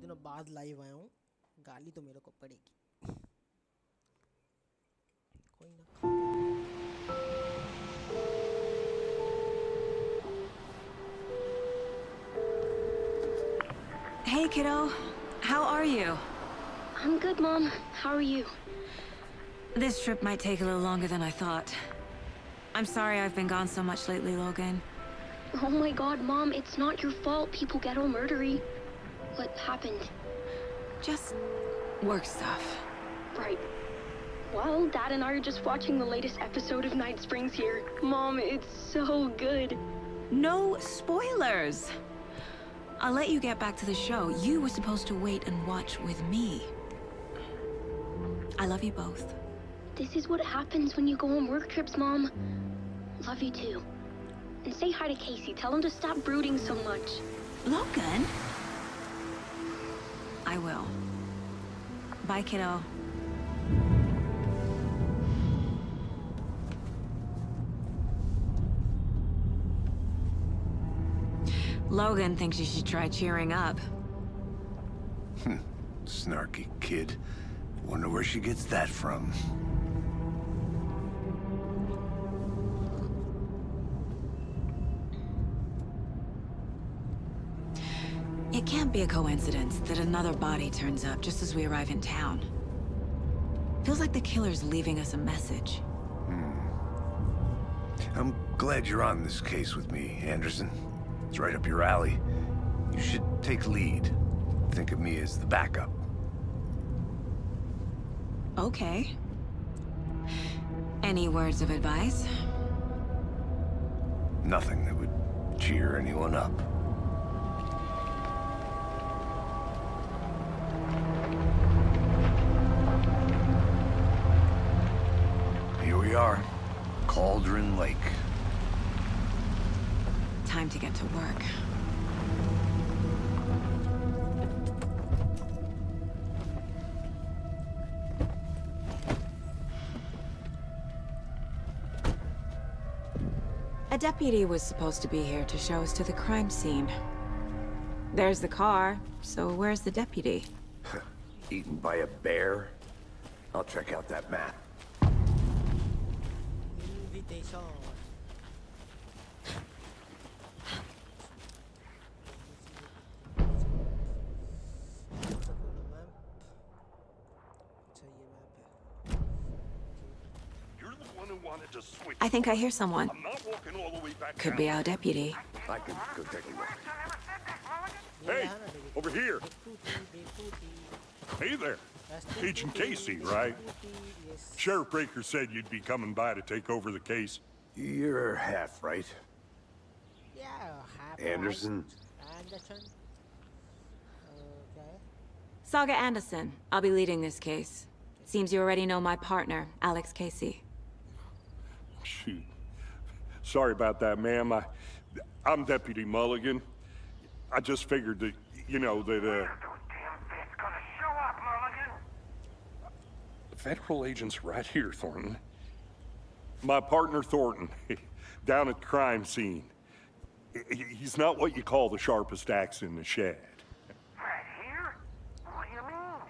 दिनों बाद लाइव आया हूँ, गाली तो मेरे को पड़ेगी। कोई ना खा Hey, kiddo. How are you? I'm good, Mom. How are you? This trip might take a little longer than I thought. I'm sorry I've been gone so much lately, Logan. Oh my god, Mom, it's not your fault people get all murdery. What happened? Just work stuff. Right. Well, Dad and I are just watching the latest episode of Night Springs here. Mom, it's so good. No spoilers! I'll let you get back to the show. You were supposed to wait and watch with me. I love you both. This is what happens when you go on work trips, Mom. Love you too. And say hi to Casey. Tell him to stop brooding so much. Logan? I will. Bye, kiddo. Logan thinks you should try cheering up. Snarky kid. Wonder where she gets that from. It can't be a coincidence that another body turns up just as we arrive in town. Feels like the killer's leaving us a message. I'm glad you're on this case with me, Anderson. It's right up your alley. You should take lead. Think of me as the backup. Okay. Any words of advice? Nothing that would cheer anyone up. Here we are. Cauldron Lake. Time to get to work. A deputy was supposed to be here to show us to the crime scene. There's the car, so where's the deputy? Eaten by a bear? I'll check out that map. invitation. I think I hear someone. I'm not walking all the way back Could down. be our deputy. I can go take a look. Hey, over here. Hey there. Agent Casey, right? Sheriff Breaker said you'd be coming by to take over the case. You're half right. Yeah, Anderson. Anderson. Okay. Saga Anderson. I'll be leading this case. Seems you already know my partner, Alex Casey. Shoot. Sorry about that, ma'am. I'm Deputy Mulligan. I just figured that, you know, that, The federal agent's right here, Thornton. My partner, Thornton, down at the crime scene. He's not what you call the sharpest axe in the shed. Right here? What do you mean?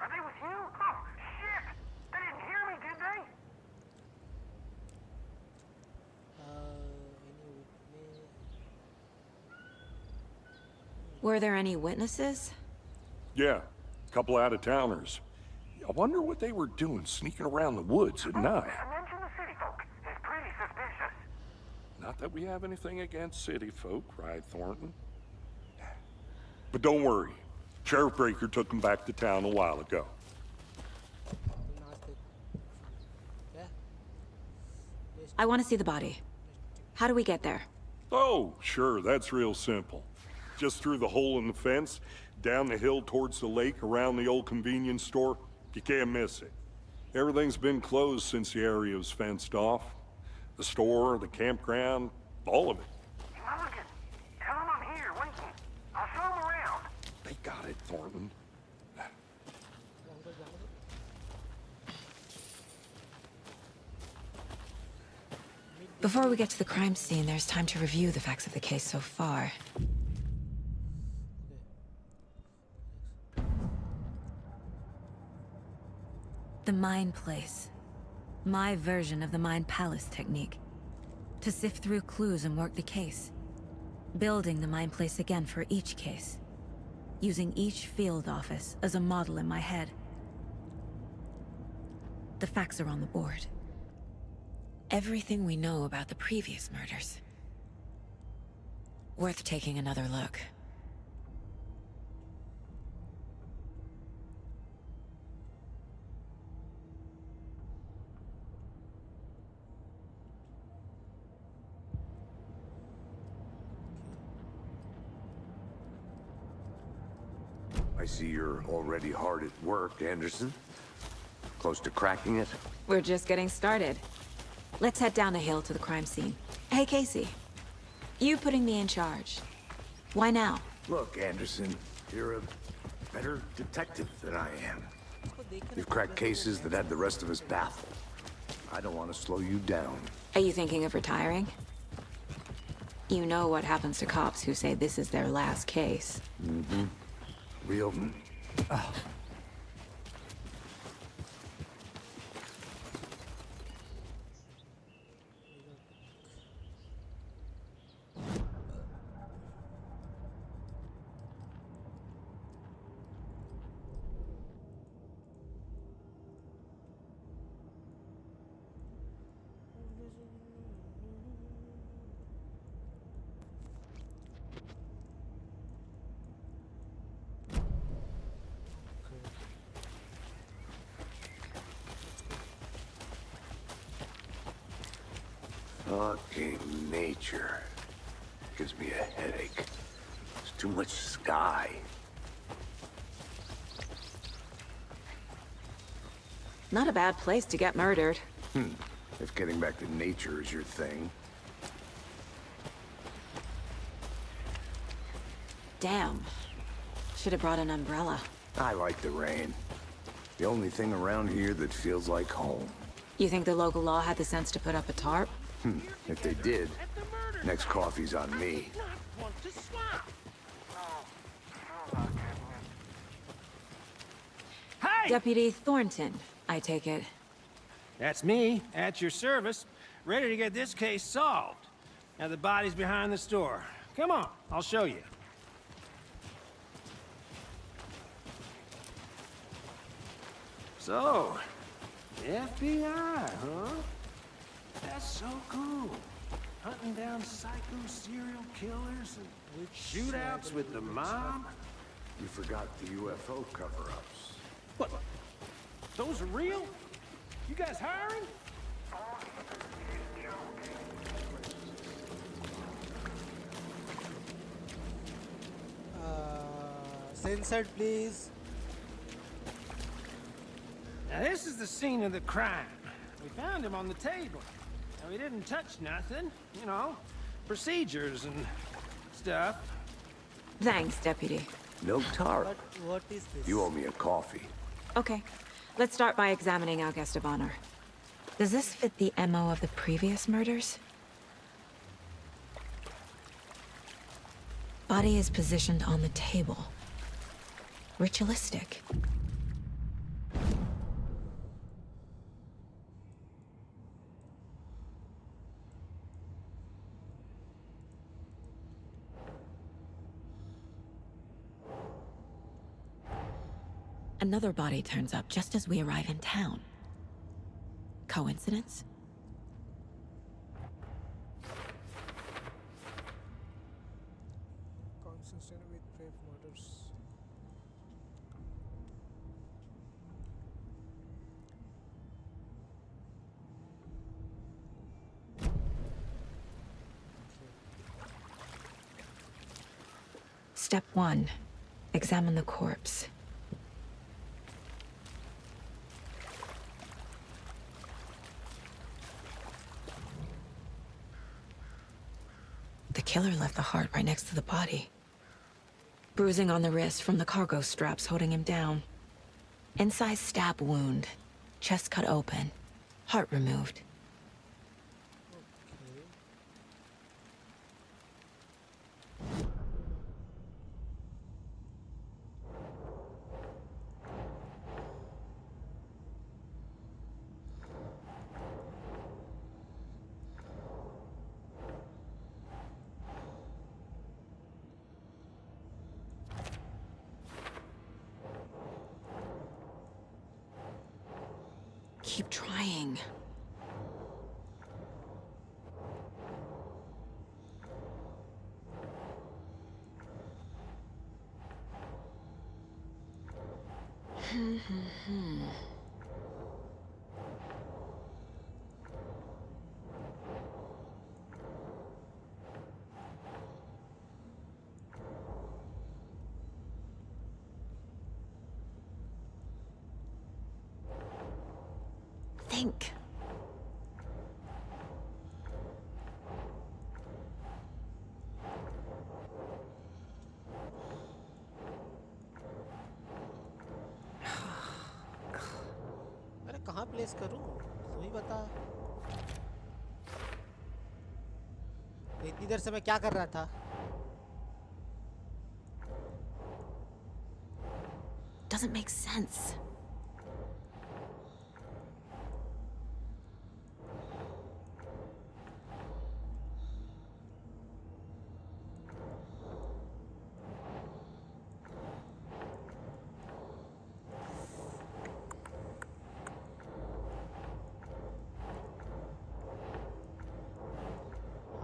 Are they with you? Oh, shit! They didn't hear me, did they? Were there any witnesses? Yeah, a couple out-of-towners. I wonder what they were doing sneaking around the woods at night. Mention the city folk. It's pretty suspicious. Not that we have anything against city folk, right, Thornton? But don't worry. Sheriff Breaker took them back to town a while ago. I want to see the body. How do we get there? Oh, sure, that's real simple. Just through the hole in the fence, down the hill towards the lake, around the old convenience store. You can't miss it. Everything's been closed since the area was fenced off. The store, the campground, all of it. Mulligan, tell them I'm here, waiting. I'll show them around. They got it, Thornton. Before we get to the crime scene, there's time to review the facts of the case so far. The Mind Place. My version of the Mind Palace technique. To sift through clues and work the case. Building the Mind Place again for each case. Using each field office as a model in my head. The facts are on the board. Everything we know about the previous murders. Worth taking another look. I see you're already hard at work, Anderson. Close to cracking it? We're just getting started. Let's head down the hill to the crime scene. Hey, Casey. You putting me in charge. Why now? Look, Anderson, you're a better detective than I am. You've cracked cases that had the rest of us baffled. I don't want to slow you down. Are you thinking of retiring? You know what happens to cops who say this is their last case. Mm-hmm. Real... Fucking nature. Gives me a headache. There's too much sky. Not a bad place to get murdered. If getting back to nature is your thing. Damn. Should have brought an umbrella. I like the rain. The only thing around here that feels like home. You think the local law had the sense to put up a tarp? If they did, next coffee's on me. Hey! Deputy Thornton, I take it. That's me, at your service, ready to get this case solved. Now the body's behind the store. Come on, I'll show you. So, FBI, huh? That's so cool. Hunting down psycho serial killers and shootouts with the mob. You forgot the UFO cover-ups. What? Those are real? You guys hiring? Censored, please. Now this is the scene of the crime. We found him on the table. Now he didn't touch nothing, you know, procedures and stuff. Thanks, Deputy. No tarp. But what is this? You owe me a coffee. Okay, let's start by examining our guest of honor. Does this fit the MO of the previous murders? Body is positioned on the table. Ritualistic. Another body turns up just as we arrive in town. Coincidence? Consistent with brave murders. Step 1. Examine the corpse. The killer left the heart right next to the body. Bruising on the wrist from the cargo straps holding him down. Incised stab wound. Chest cut open. Heart removed. keep trying. Think. अरे कहाँ place करूँ तू ही बता। तो इतनी देर से मैं क्या कर रहा था? Doesn't make sense.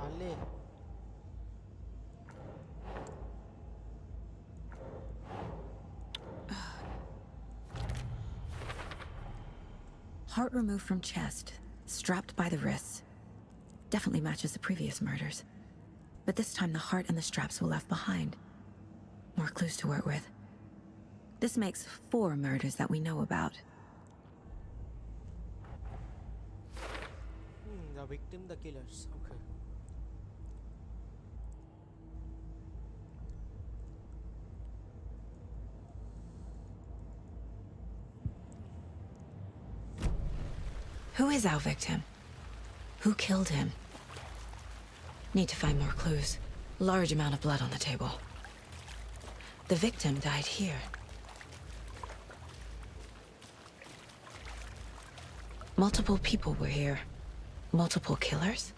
हाले Heart removed from chest, strapped by the wrists. Definitely matches the previous murders. But this time the heart and the straps were left behind. More clues to work with. This makes 4 murders that we know about. The victim, the killers. Okay. Who is our victim? Who killed him? Need to find more clues. Large amount of blood on the table. The victim died here. Multiple people were here. Multiple killers?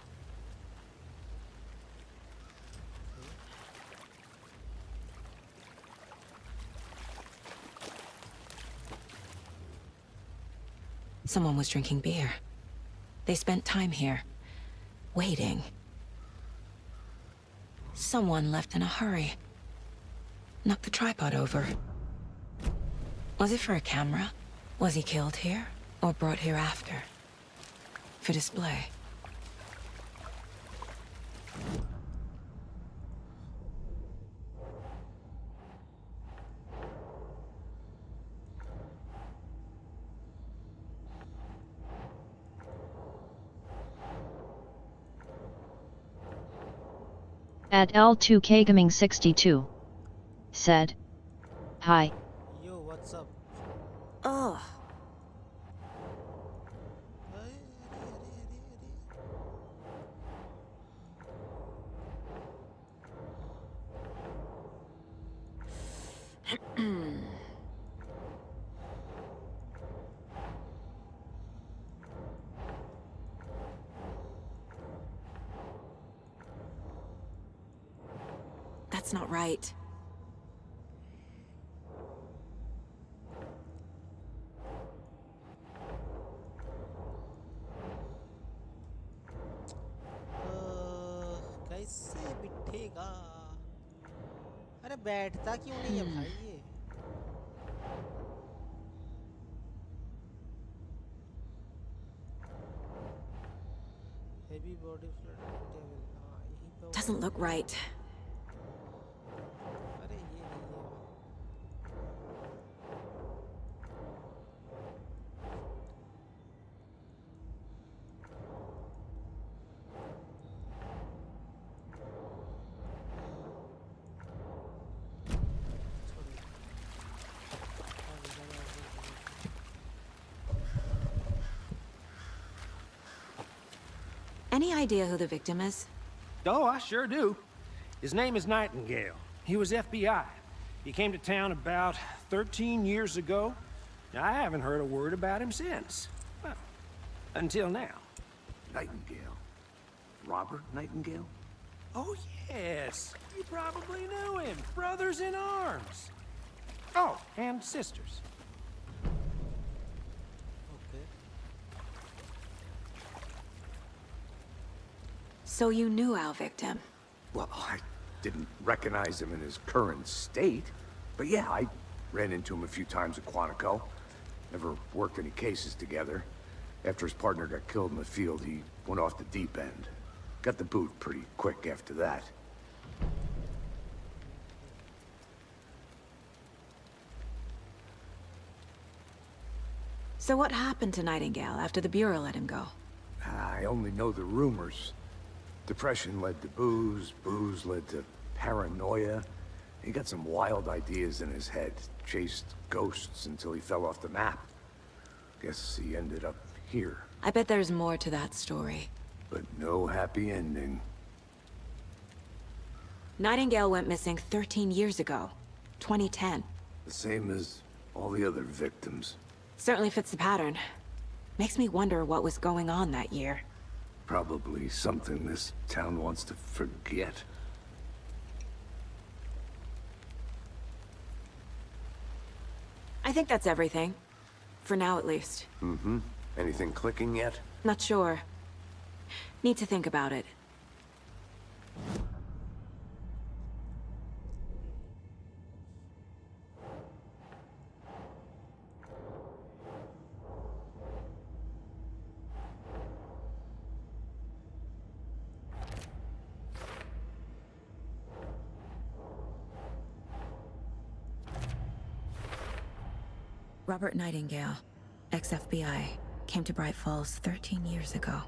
Someone was drinking beer. They spent time here, waiting. Someone left in a hurry. Knocked the tripod over. Was it for a camera? Was he killed here, or brought here after? For display? At L2K Gaming 62 said, "Hi." Yo, what's up? Ugh. That's not right. कैसे बिठेगा? अरे बैठता क्यों नहीं है भाई ये? Heavy body fluid devil. यही तो. Doesn't look right. अरे ये नहीं है. Any idea who the victim is? Oh, I sure do. His name is Nightingale. He was FBI. He came to town about 13 years ago. Now, I haven't heard a word about him since. Well, until now. Nightingale. Robert Nightingale? Oh, yes. You probably knew him. Brothers in arms. Oh, and sisters. Okay. So you knew our victim? Well, I didn't recognize him in his current state. But yeah, I ran into him a few times at Quantico. Never worked any cases together. After his partner got killed in the field, he went off the deep end. Got the boot pretty quick after that. So what happened to Nightingale after the Bureau let him go? I only know the rumors. Depression led to booze, booze led to paranoia. He got some wild ideas in his head, chased ghosts until he fell off the map. Guess he ended up here. I bet there's more to that story. But no happy ending. Nightingale went missing 13 years ago, 2010. The same as all the other victims. Certainly fits the pattern. Makes me wonder what was going on that year. Probably something this town wants to forget. I think that's everything. For now, at least. Mm-hmm. Anything clicking yet? Not sure. Need to think about it. Robert Nightingale, ex-FBI, came to Bright Falls 13 years ago.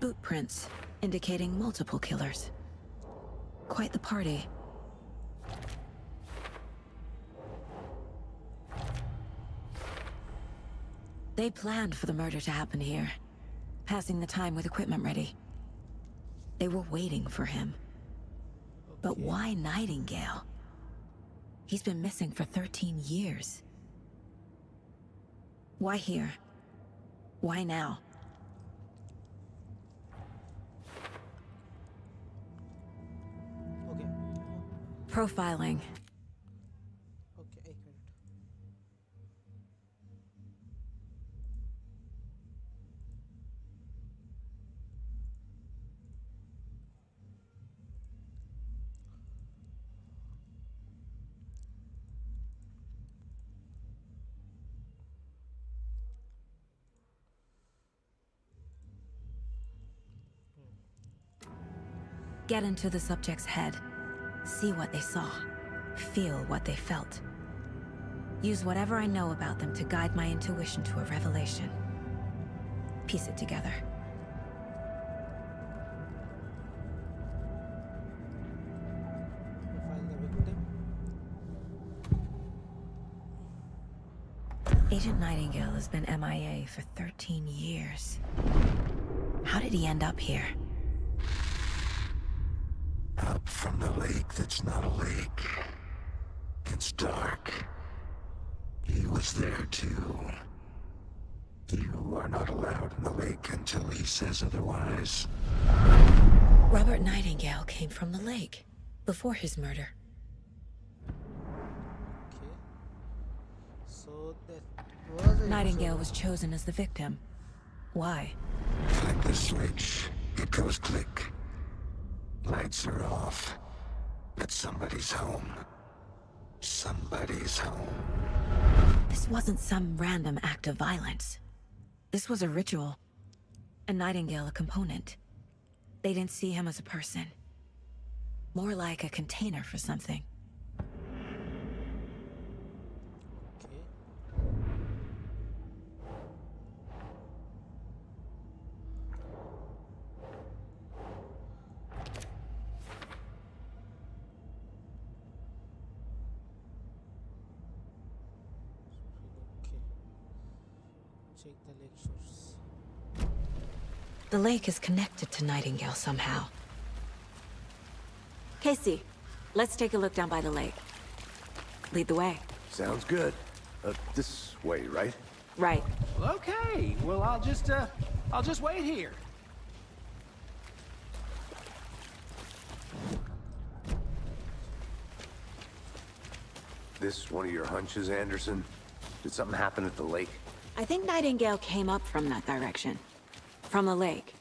Boot prints, indicating multiple killers. Quite the party. They planned for the murder to happen here, passing the time with equipment ready. They were waiting for him. But why Nightingale? He's been missing for 13 years. Why here? Why now? Okay. Profiling. Okay, एक minute. Get into the subject's head. See what they saw. Feel what they felt. Use whatever I know about them to guide my intuition to a revelation. Piece it together. Profile the victim. Agent Nightingale has been MIA for 13 years. How did he end up here? Up from the lake that's not a lake. It's dark. He was there too. You are not allowed in the lake until he says otherwise. Robert Nightingale came from the lake, before his murder. Okay. So that was it. Nightingale was chosen as the victim. Why? Flick the switch. It goes click. Lights are off. But somebody's home. Somebody's home. This wasn't some random act of violence. This was a ritual. And Nightingale a component. They didn't see him as a person. More like a container for something. Okay. Okay. Check the lake shores. The lake is connected to Nightingale somehow. Casey, let's take a look down by the lake. Lead the way. Sounds good. This way, right? Right. Well, okay. Well, I'll I'll just wait here. This one of your hunches, Anderson? Did something happen at the lake? I think Nightingale came up from that direction. From the lake.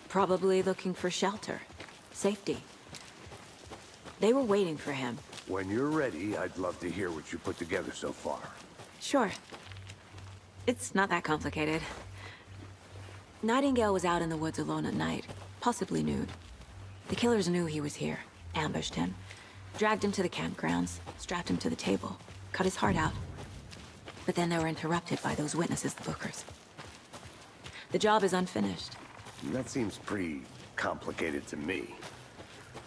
Probably looking for shelter. Safety. They were waiting for him. When you're ready, I'd love to hear what you put together so far. Sure. It's not that complicated. Nightingale was out in the woods alone at night, possibly nude. The killers knew he was here, ambushed him, dragged him to the campgrounds, strapped him to the table, cut his heart out. But then they were interrupted by those witnesses, the Bookers. The job is unfinished. That seems pretty complicated to me.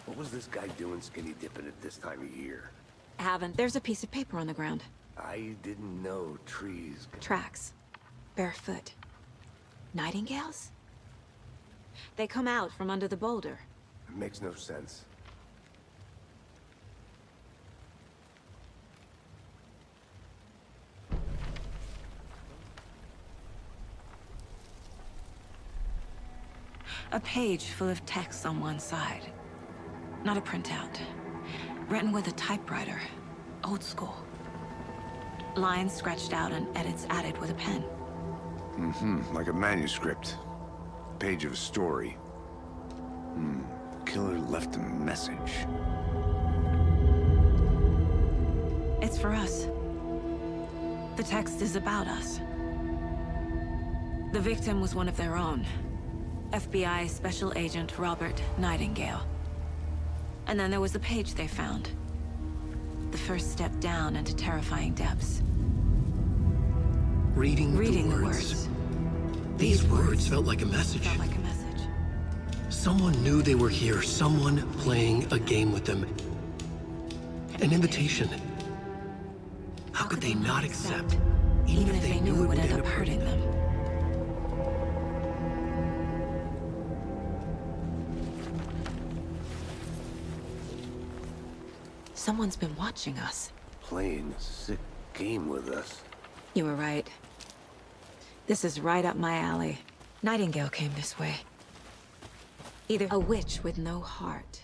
What was this guy doing skinny dipping at this time of year? There's a piece of paper on the ground. I didn't know trees... Tracks. Barefoot. Nightingales? They come out from under the boulder. It makes no sense. A page full of text on one side. Not a printout. Written with a typewriter. Old school. Lines scratched out and edits added with a pen. Like a manuscript. Page of a story. Killer left a message. It's for us. The text is about us. The victim was one of their own. FBI Special Agent Robert Nightingale. And then there was the page they found. The first step down into terrifying depths. Reading the words. words. These words felt like a message. Felt like a message. Someone knew they were here, someone playing a game with them. An invitation. How could they not accept, even if they knew it would end up hurting them? Someone's been watching us. Playing a sick game with us. You were right. This is right up my alley. Nightingale came this way. Either a witch with no heart.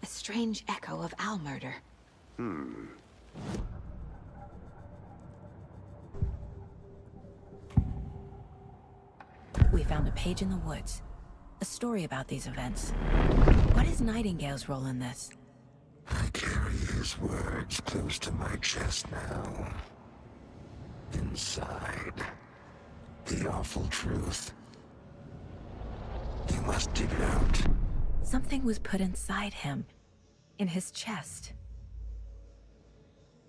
A strange echo of owl murder. We found a page in the woods. A story about these events. What is Nightingale's role in this? I carry his words close to my chest now. Inside, the awful truth. You must dig it out. Something was put inside him. In his chest.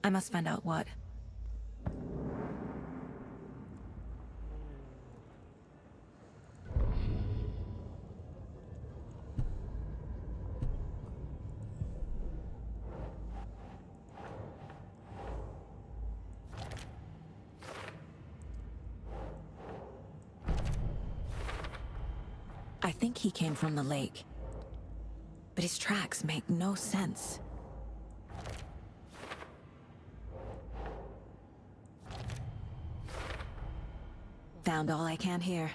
I must find out what. I think he came from the lake. But his tracks make no sense. Found all I can here.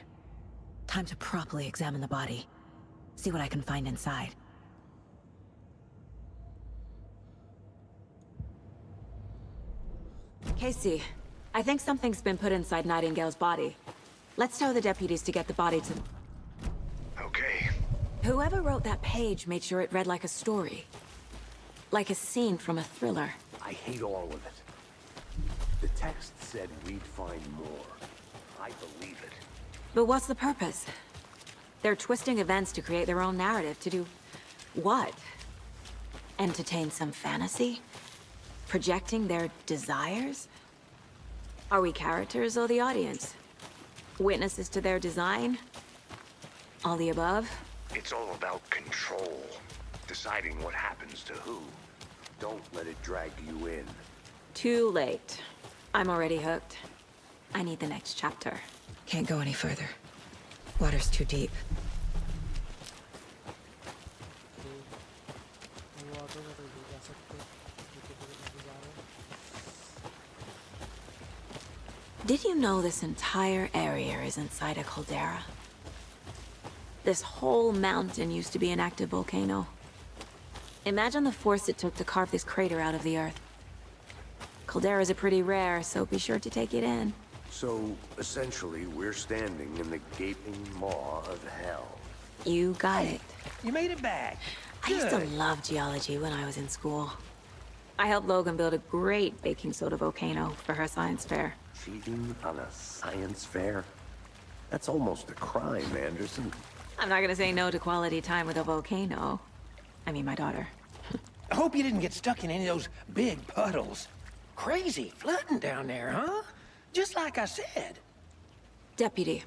Time to properly examine the body. See what I can find inside. Casey, I think something's been put inside Nightingale's body. Let's tell the deputies to get the body to... Okay. Whoever wrote that page made sure it read like a story. Like a scene from a thriller. I hate all of it. The text said we'd find more. I believe it. But what's the purpose? They're twisting events to create their own narrative to do... what? Entertain some fantasy? Projecting their desires? Are we characters or the audience? Witnesses to their design? All the above? It's all about control. Deciding what happens to who. Don't let it drag you in. Too late. I'm already hooked. I need the next chapter. Can't go any further. Water's too deep. Did you know this entire area is inside a caldera? This whole mountain used to be an active volcano. Imagine the force it took to carve this crater out of the earth. Calderas are pretty rare, so be sure to take it in. So, essentially, we're standing in the gaping maw of hell. You got it. You made it back. I used to Good. love geology when I was in school. I helped Logan build a great baking soda volcano for her science fair. Cheating on a science fair? That's almost a crime, Anderson. I'm not gonna say no to quality time with a volcano. I mean, my daughter. I hope you didn't get stuck in any of those big puddles. Crazy flooding down there, huh? Just like I said. Deputy,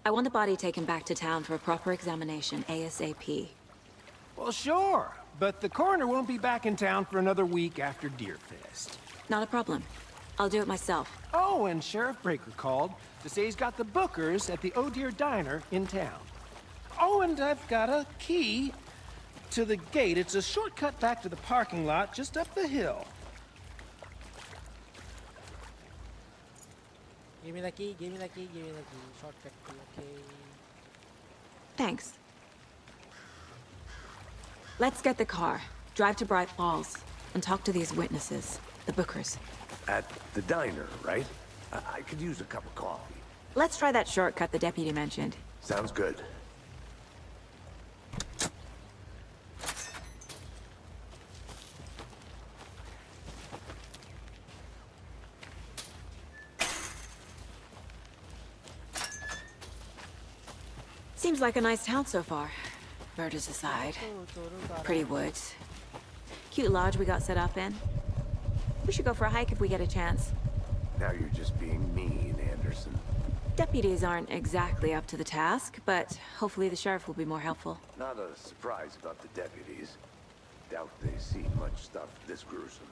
I want the body taken back to town for a proper examination, ASAP. Well, sure. But the coroner won't be back in town for another week after Deerfest. Not a problem. I'll do it myself. Oh, and Sheriff Breaker called to say he's got the bookers at the Oh Dear Diner in town. Oh, and I've got a key to the gate. It's a shortcut back to the parking lot just up the hill. Give me the key, give me the key, give me the key. Shortcut to the key. Thanks. Let's get the car, drive to Bright Falls, and talk to these witnesses, the bookers. At the diner, right? I could use a cup of coffee. Let's try that shortcut the deputy mentioned. Sounds good. Seems like a nice town so far. Murders aside. Pretty woods. Cute lodge we got set up in. We should go for a hike if we get a chance. Now you're just being mean, Anderson. Deputies aren't exactly up to the task, but hopefully the sheriff will be more helpful. Not a surprise about the deputies. Doubt they've seen much stuff this gruesome.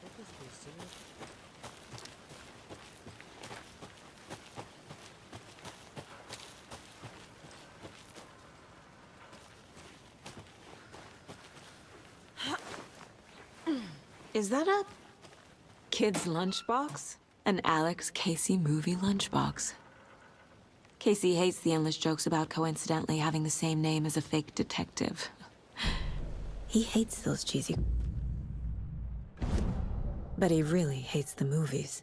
What is this? Is that a kid's lunchbox? An Alex Casey movie lunchbox. Casey hates the endless jokes about coincidentally having the same name as a fake detective. He hates those cheesy... But he really hates the movies.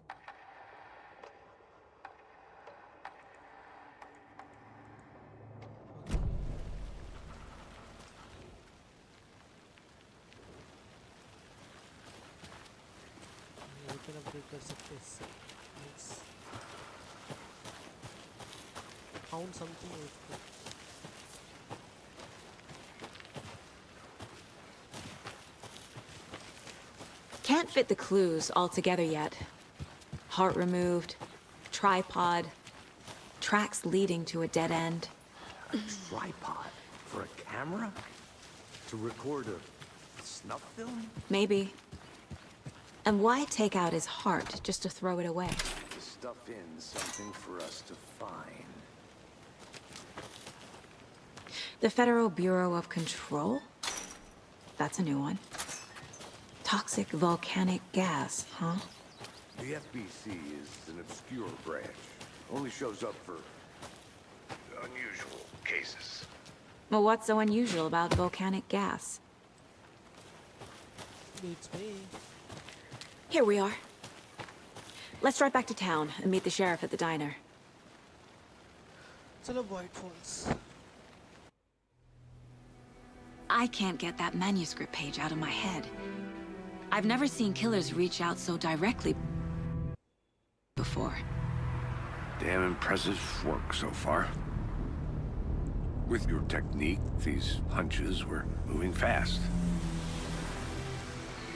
Open update कर सकते हैं इससे found something Can't fit the clues all together yet. Heart removed, tripod, tracks leading to a dead end. A tripod? For a camera? To record a snuff film? Maybe. And why take out his heart just to throw it away? To stuff in something for us to find. The Federal Bureau of Control? That's a new one. Toxic volcanic gas, huh? The FBC is an obscure branch. Only shows up for unusual cases. Well, what's so unusual about volcanic gas? beats me. Here we are. Let's drive back to town and meet the sheriff at the diner. चलो white phones. I can't get that manuscript page out of my head. I've never seen killers reach out so directly before. Damn impressive work so far. With your technique, these hunches were moving fast.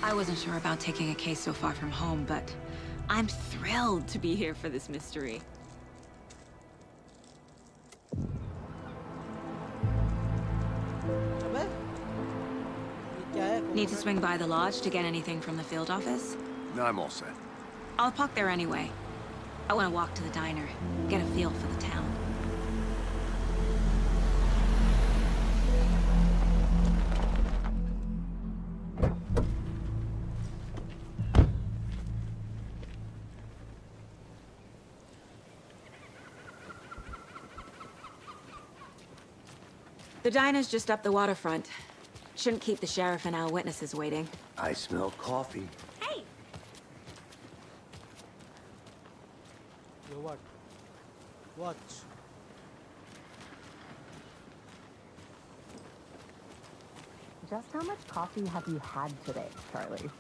I wasn't sure about taking a case so far from home, but I'm thrilled to be here for this mystery. Need to swing by the lodge to get anything from the field office? No, I'm all set. I'll park there anyway. I want to walk to the diner, get a feel for the town. The diner's just up the waterfront. Shouldn't keep the sheriff and our witnesses waiting. I smell coffee. Hey! Yo, what? Watch. Just how much coffee have you had today, Charlie?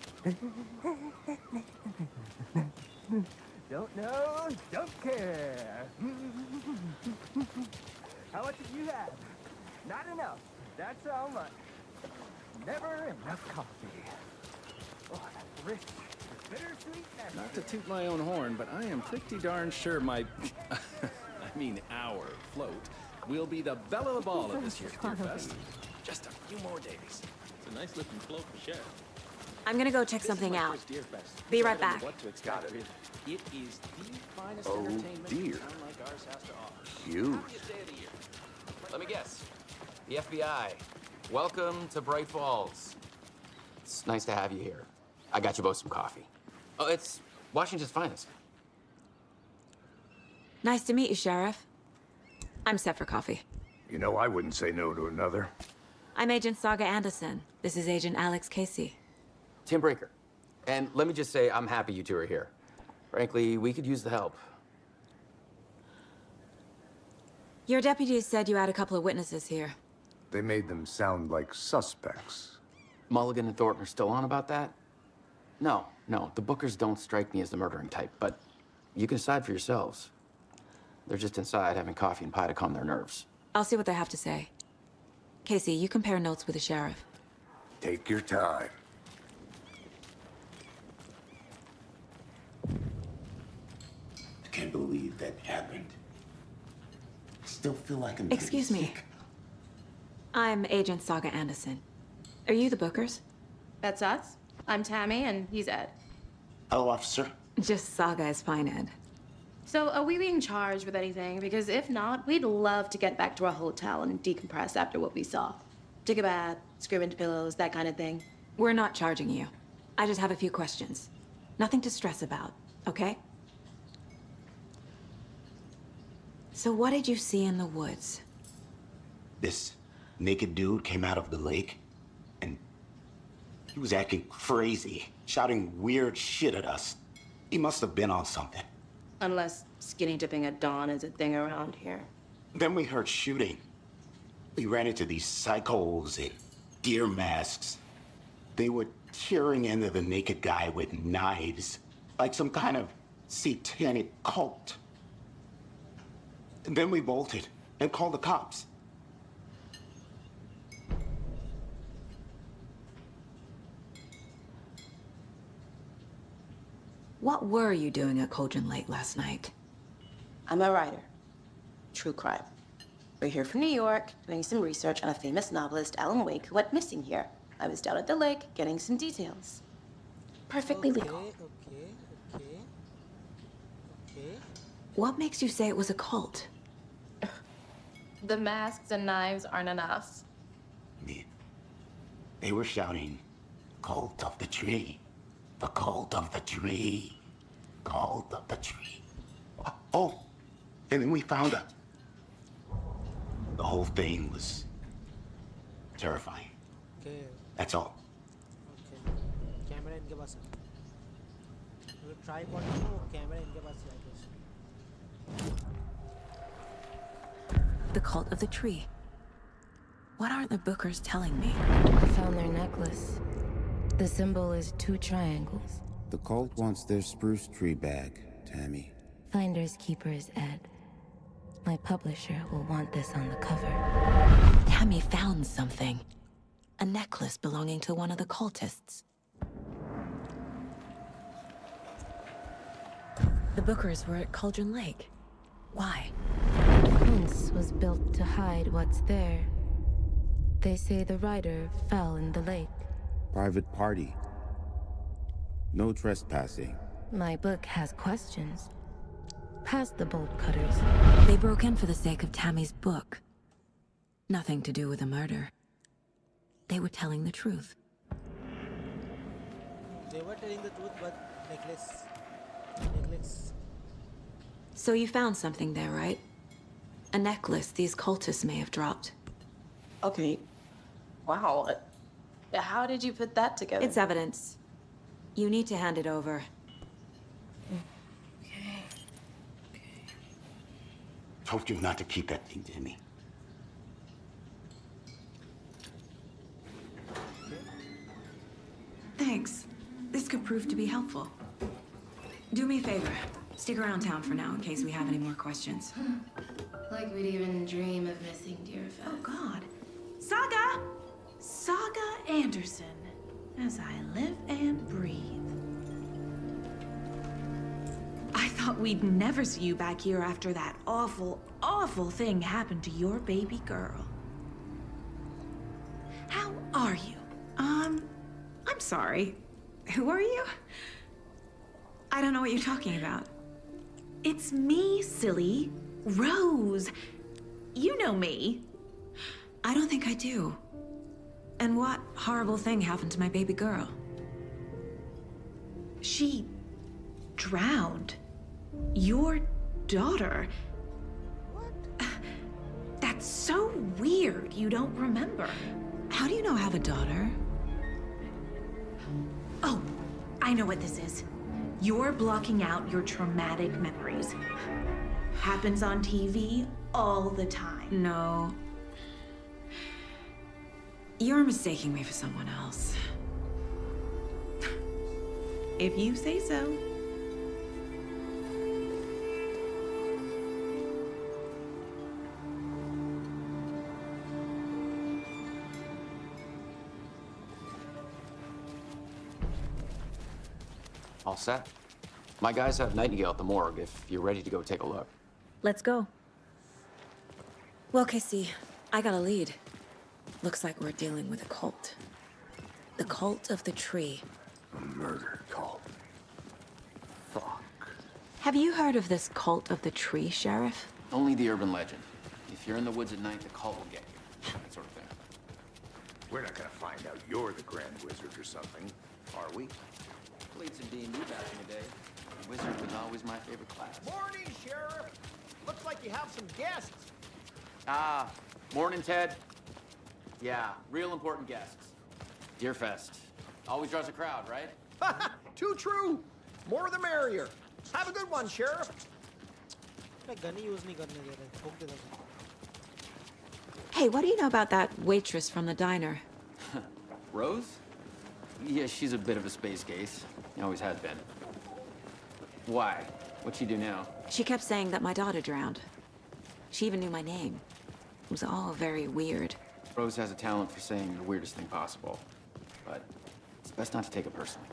Don't know, don't care. How much have you had? Not enough. That's how much. Never enough coffee. Oh, that's rich. Bittersweet. Not to toot my own horn, but I am pretty darn sure my... I mean our float will be the belle of the ball at this year's Deer Fest. Just a few more days. It's a nice looking float for Sheriff. I'm gonna go check something out. Be right back. What to expect, really. It is the finest Oh, entertainment dear. a town like ours has to offer. Huge. Happiest day of the year. Let me guess. The FBI. Welcome to Bright Falls. It's nice to have you here. I got you both some coffee. Oh, it's Washington's finest. Nice to meet you, Sheriff. I'm set for coffee. You know, I wouldn't say no to another. I'm Agent Saga Anderson. This is Agent Alex Casey. Tim Breaker. And let me just say, I'm happy you two are here. Frankly, we could use the help. Your deputies said you had a couple of witnesses here. They made them sound like suspects. Mulligan and Thornton are still on about that? No, the Bookers don't strike me as the murdering type, but you can decide for yourselves. They're just inside having coffee and pie to calm their nerves. I'll see what they have to say. Casey, you compare notes with the sheriff. Take your time. I can't believe that happened. I still feel like I'm Excuse me. sick. I'm Agent Saga Anderson. Are you the Bookers? That's us. I'm Tammy, and he's Ed. Hello, officer. Just Saga is fine, Ed. So, are we being charged with anything? Because if not, we'd love to get back to our hotel and decompress after what we saw. Take a bath, scream into pillows, that kind of thing. We're not charging you. I just have a few questions. Nothing to stress about, okay? So what did you see in the woods? This naked dude came out of the lake, and he was acting crazy, shouting weird shit at us. He must have been on something. Unless skinny dipping at dawn is a thing around here. Then we heard shooting. We ran into these psychos in deer masks. They were tearing into the naked guy with knives, like some kind of satanic cult. And then we bolted and called the cops. What were you doing at Cauldron Lake last night? I'm a writer. True crime. We're here from New York, doing some research on a famous novelist, Alan Wake, who went missing here. I was down at the lake, getting some details. Perfectly legal. Okay. What makes you say it was a cult? The masks and knives aren't enough. They were shouting, "Cult of the tree. The cult of the tree. Cult of the tree." Oh, and then we found out. The whole thing was terrifying. Okay. That's all. Okay. Camera इनके पास है. वो tripod में वो camera इनके पास है. The cult of the tree. What aren't the Bookers telling me? I found their necklace. The symbol is 2 triangles. The cult wants their spruce tree back, Tammy. Finders keepers, Ed. My publisher will want this on the cover. Tammy found something. A necklace belonging to one of the cultists. The Bookers were at Cauldron Lake. Why? The fence was built to hide what's there. They say the rider fell in the lake. Private party. No trespassing. My book has questions. Past the bolt cutters. They broke in for the sake of Tammy's book. Nothing to do with a murder. They were telling the truth. They were telling the truth, but necklace. So you found something there, right? A necklace these cultists may have dropped. Okay. Wow. How did you put that together? It's evidence. You need to hand it over. Told you not to keep that thing, Timmy. Thanks. This could prove to be helpful. Do me a favor. Stick around town for now in case we have any more questions. Like we'd even dream of missing Deerfest. Oh, God. Saga! Saga Anderson. As I live and breathe. I thought we'd never see you back here after that awful, awful thing happened to your baby girl. How are you? I'm sorry. Who are you? I don't know what you're talking about. It's me, silly. Rose. You know me. I don't think I do. And what horrible thing happened to my baby girl? She drowned. Your daughter. What? That's so weird you don't remember. How do you know I have a daughter? Oh, I know what this is. You're blocking out your traumatic memories. Happens on TV all the time. No. You're mistaking me for someone else. If you say so. All set? My guys have Nightingale at the morgue if you're ready to go take a look. Let's go. Well, Casey, I got a lead. Looks like we're dealing with a cult. The cult of the tree. A murder cult. Fuck. Have you heard of this cult of the tree, Sheriff? Only the urban legend. If you're in the woods at night, the cult will get you. That sort of thing. We're not gonna find out you're the Grand Wizard or something, are we? Played some D&D back in the day. The wizard was always my favorite class. Morning, Sheriff. Looks like you have some guests. Ah, morning, Ted. Yeah, real important guests. Deerfest. Always draws a crowd, right? Too true. More the merrier. Have a good one, Sheriff. gun he use नहीं करने दे रहे. ठोक देता था. Hey, what do you know about that waitress from the diner? Rose? Yeah, she's a bit of a space case. Always has been. Why? What'd she do now? She kept saying that my daughter drowned. She even knew my name. It was all very weird. Rose has a talent for saying the weirdest thing possible. But it's best not to take it personally.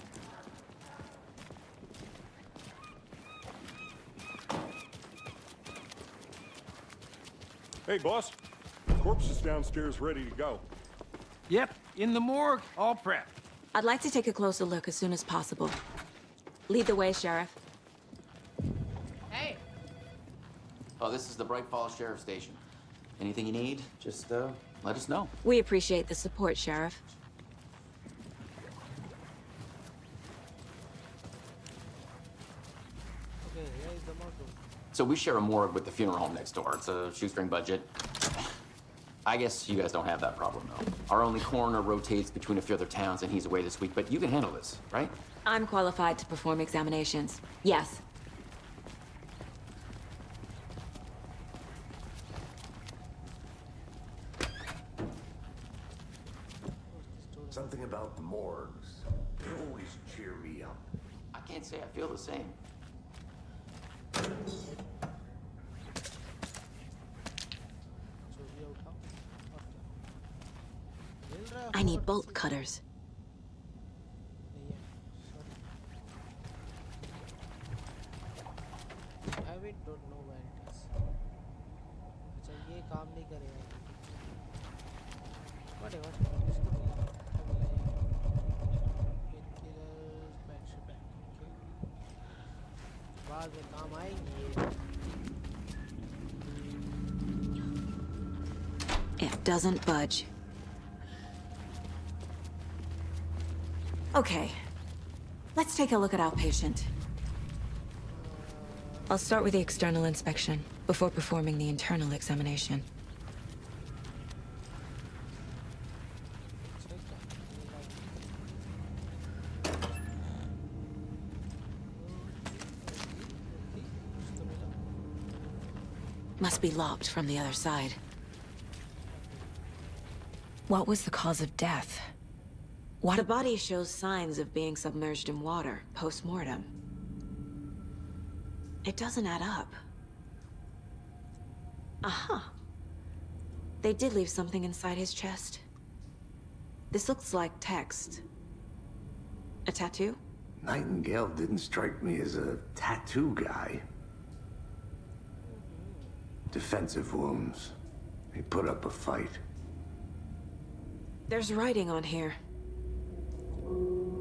Hey, boss. Corpse is downstairs ready to go. Yep, in the morgue, all prepped. I'd like to take a closer look as soon as possible. Lead the way, Sheriff. Hey! Oh, this is the Bright Falls Sheriff Station. Anything you need, just let us know. We appreciate the support, Sheriff. Okay, here is the morgue. So we share a morgue with the funeral home next door. It's a shoestring budget. I guess you guys don't have that problem, though. Our only coroner rotates between a few other towns, and he's away this week, but you can handle this, right? I'm qualified to perform examinations. Yes. Something about the morgues. They always cheer me up. I can't say I feel the same. I need bolt cutters. I really don't know where it is. अच्छा ये काम नहीं करेगा. Whatever. इसको बाद में काम आएंगी। It doesn't budge. Okay. Let's take a look at our patient. I'll start with the external inspection before performing the internal examination. Must be locked from the other side. What was the cause of death? Why the body shows signs of being submerged in water post-mortem. It doesn't add up. Aha. They did leave something inside his chest. This looks like text. A tattoo? Nightingale didn't strike me as a tattoo guy. Defensive wounds. He put up a fight. There's writing on here.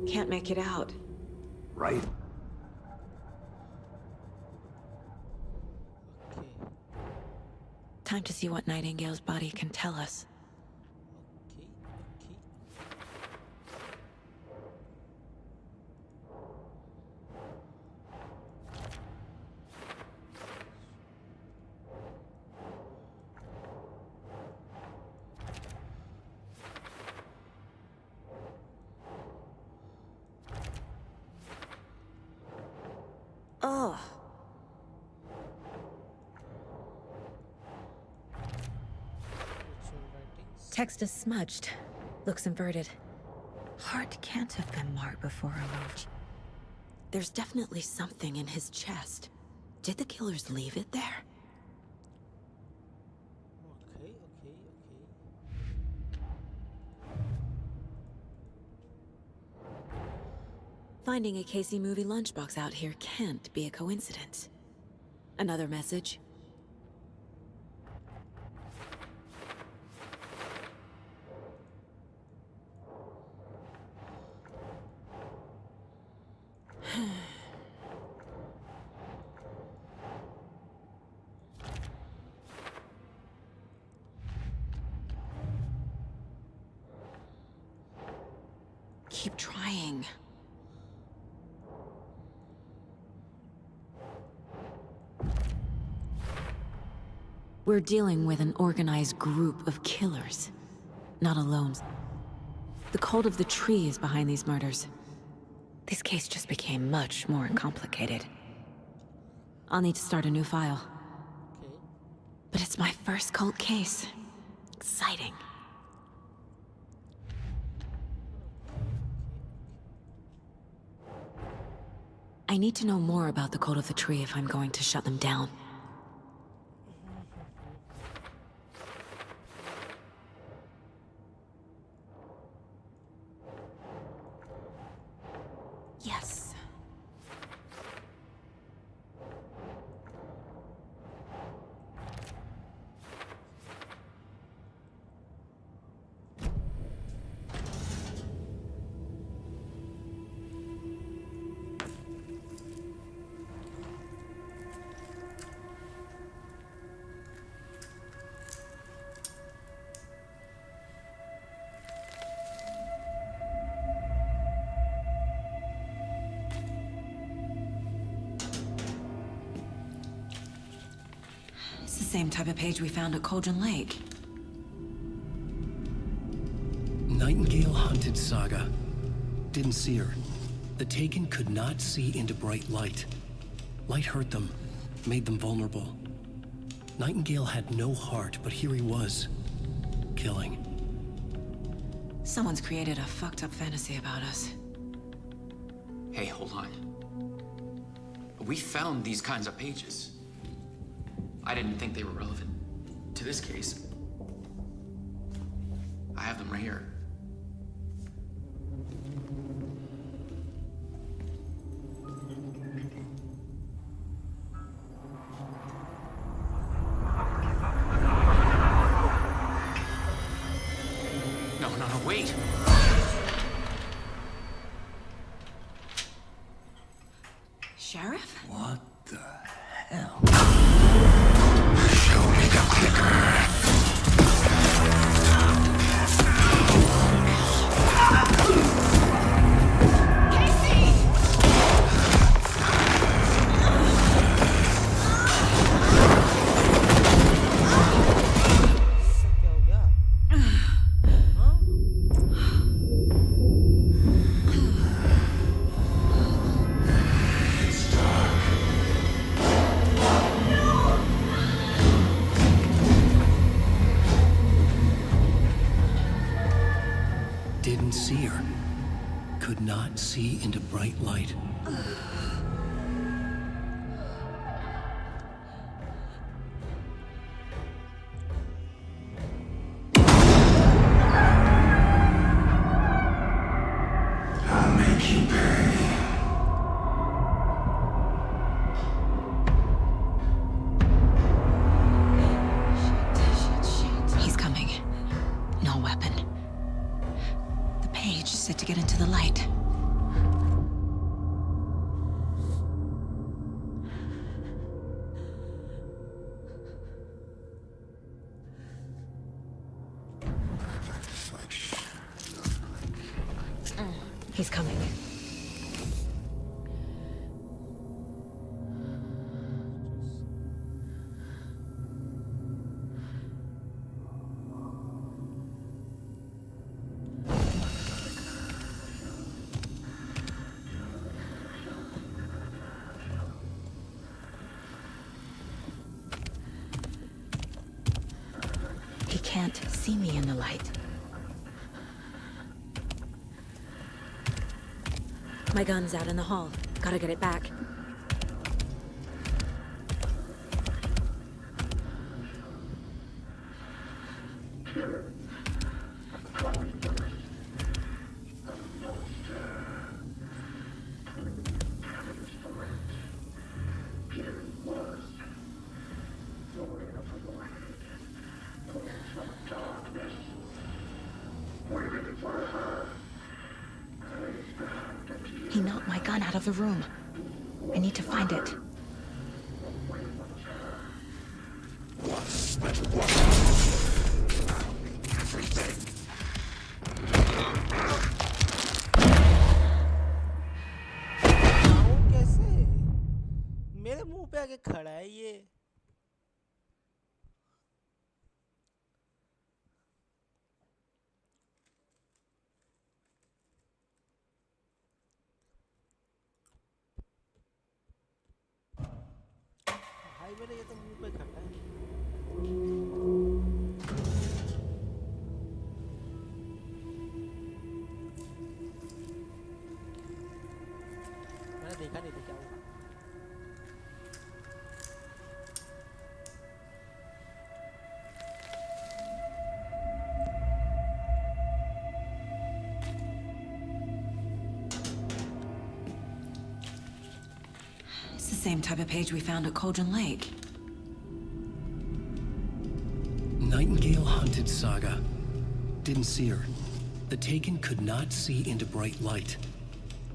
Can't make it out. Right? Time to see what Nightingale's body can tell us. Oh. Text is smudged. Looks inverted. Heart can't have been marked before removed. There's definitely something in his chest. Did the killers leave it there? Okay. Finding a Casey movie lunchbox out here can't be a coincidence. Another message. Keep trying. We're dealing with an organized group of killers, not alone. The cult of the tree is behind these murders. This case just became much more complicated. I'll need to start a new file. But it's my first cult case. Exciting. I need to know more about the cult of the tree if I'm going to shut them down. Yes. It's the same type of page we found at Cauldron Lake. Nightingale hunted Saga. Didn't see her. The Taken could not see into bright light. Light hurt them, made them vulnerable. Nightingale had no heart, but here he was, killing. Someone's created a fucked up fantasy about us. Hey, hold on. We found these kinds of pages. I didn't think they were relevant to this case. I have them right here. No, wait! Sheriff? What the hell? Show me the clicker. Didn't see her. Could not see into bright light. I'll make you pay. He's coming. No weapon. The page set to get into the light. He's coming. He can't see me in the light. My gun's out in the hall. Gotta get it back. He knocked my gun out of the room. I need to find it. कैसे? मेरे मुंह पे आके खड़ा है ये। भाई मेरे ये तो मुंह पे खड़ा है। मैंने देखा नहीं था क्या हुआ। It's the same type of page we found at Cauldron Lake. Nightingale hunted Saga. Didn't see her. The Taken could not see into bright light.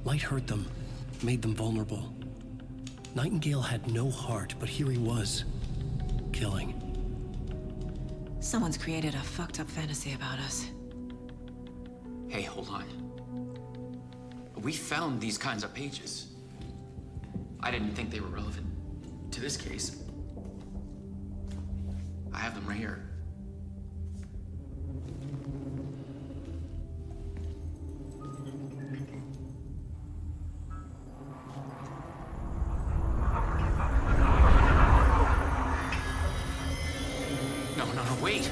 Light hurt them, made them vulnerable. Nightingale had no heart, but here he was, killing. Someone's created a fucked up fantasy about us. Hey, hold on. We found these kinds of pages. I didn't think they were relevant to this case. I have them right here. No, wait.